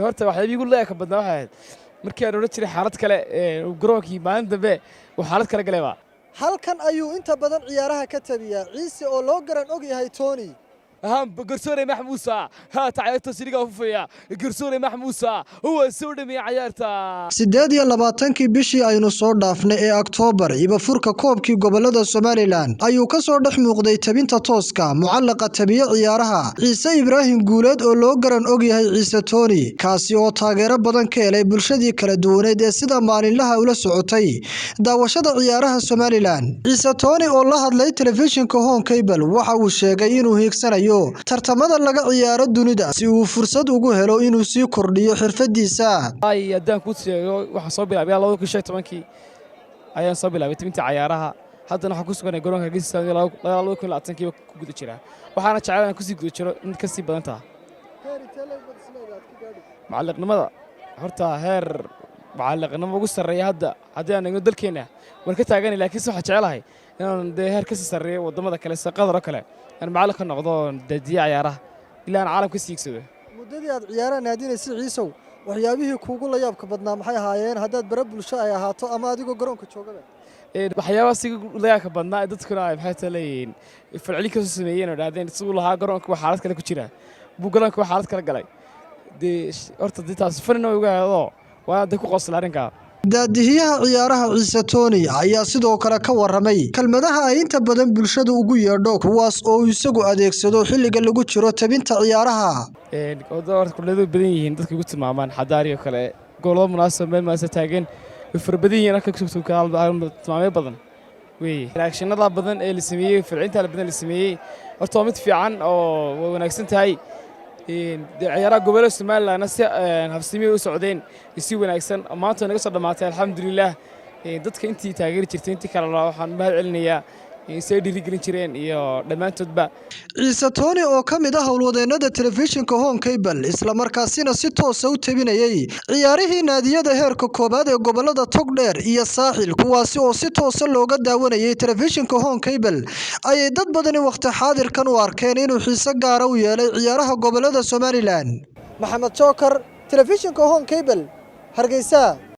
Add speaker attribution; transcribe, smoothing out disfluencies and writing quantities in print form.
Speaker 1: horta waxay igu leeyahay badnaa waxay ahayd markii aan oran jiray xaalad kale garoonkii maalin dambe uu xaalad kale galayba
Speaker 2: halkan ayuu inta badan ciyaaraha ka tabiyaa ciise oo loo garan og yahay Tony
Speaker 1: قرصوني محموسة ها تعيرت سريقة وفيا قرصوني محموسة هو سودمي عيارتا
Speaker 2: 28kii bishii aynu soo dhaafnay ee October iba furka koobkii gobolada Somaliland ayuu ka soo dhex muuqday tabinta tooska mucallaqa tabiya ciyaaraha Ciise Ibrahim Guuleed oo loo garan og yahay Ciise Tony kaasi oo taageero badan ka helay bulshadii kala duwaneed ee sida maalinlaha ula socotay daawashada ciyaaraha Somaliland Ciise Tony oo la hadlay telefishinka Home Cable waxa uu sheegay inuu hiigsanayo tartamada laga ciyaaro dunida si uu fursad ugu helo inuu sii kordhiyo xirfadiisa
Speaker 1: ay hadaan ku sheego waxa soo bilaabay 2015kii ayaan soo bilaabay tabinta ciyaaraha haddana waxa ku sugan garoonka Hargeysa 2020kii ku guda jira waxaana jecel inaan ku sii guda jiro in ka sii badan tahay macalliqnimada horta heer macalliqnimo ugu sareeya hadda aan dalkeena war ka taagan laakiin waxa jecelahay inaan heer ka sii sareeyo wadamada kale saqadaro kale أنا معلق النقطة ددية عيارة إلا أنا عالم كسيك سوى.
Speaker 2: مدة عيارة نادين سي عيسو وحيابيه كوغو لا يابك بدنا محي هايين هداد برب الشاي هاتو أما ديكو قرون كتشوغا
Speaker 1: بحيابا سيكو لا يابك بدنا دتك راي بحيث لين فرعلي كسوسميين ودادين تسوق لها قرون وحالات كلا كتشيرا بو قرون وحالات كلا قلاي دي أرتا دي تاسفرنا ويقا وانا ديكو قوصل هارنكا daadihiyaha ciyaaraha Ciise Tony ayaa sidoo kale ka waramay kelmadaha ay inta badan bulshada ugu yeedho kuwaas oo isagu adeegsado xilliga lagu jiro tabinta ciyaaraha kulladu badan yihiin dadka ugu tilmaamaan xadaariyo kale goolo munaasab meel ma taagan farbadan yihiin ka soo tilmaamay badan way reactionada badan ee la sameeyay ficilta badan la sameeyay horta mid fiican oo wanaagsan tahay ciyaaraha gobolada Somaliland si habsimi u socdeen si wanaagsan maanta naga soo dhamaatay alxamdulillah dadka intii taageeri jirtay intii kala waxaan mahad celinayaa say dhiirigelin jireen iyo dhamaantoodba
Speaker 2: Ciise Tony oo kamid ah howlwadeenada telefishinka Home Cable isla markaasina si toos ah u tabinayay ciyaarihii naadiyada heerka koobaad ee gobolada Togdheer iyo Saaxil kuwaasi oo si toos ah looga daawanayay telefishinka Home Cable ay dad badan waqti xaadirkan u arkeen inuu xiiso gaar ah u yeelay ciyaaraha gobolada Somaliland Maxamed Joker telefishinka Home Cable Hargeysa